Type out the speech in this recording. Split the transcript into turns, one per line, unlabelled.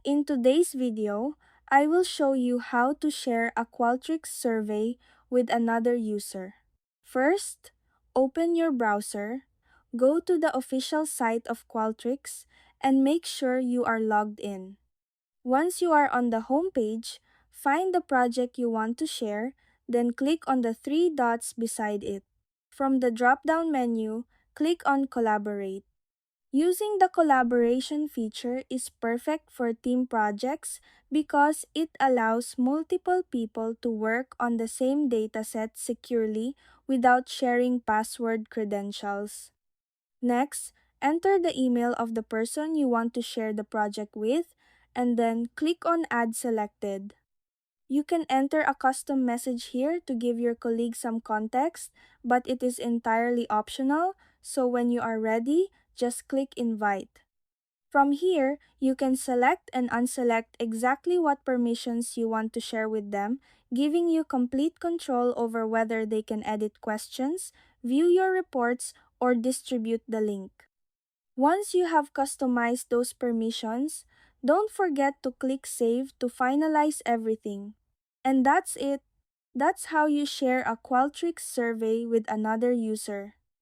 In today's video, I will show you how to share a Qualtrics survey with another user. First, open your browser, go to the official site of Qualtrics, and make sure you are logged in. Once you are on the home page, find the project you want to share, then click on the three dots beside it. From the drop-down menu, click on Collaborate. Using the collaboration feature is perfect for team projects because it allows multiple people to work on the same dataset securely without sharing password credentials. Next, enter the email of the person you want to share the project with, and then click on Add Selected. You can enter a custom message here to give your colleague some context, but it is entirely optional, so when you are ready, just click Invite. From here, you can select and unselect exactly what permissions you want to share with them, giving you complete control over whether they can edit questions, view your reports, or distribute the link. Once you have customized those permissions, don't forget to click Save to finalize everything. And that's it. That's how you share a Qualtrics survey with another user.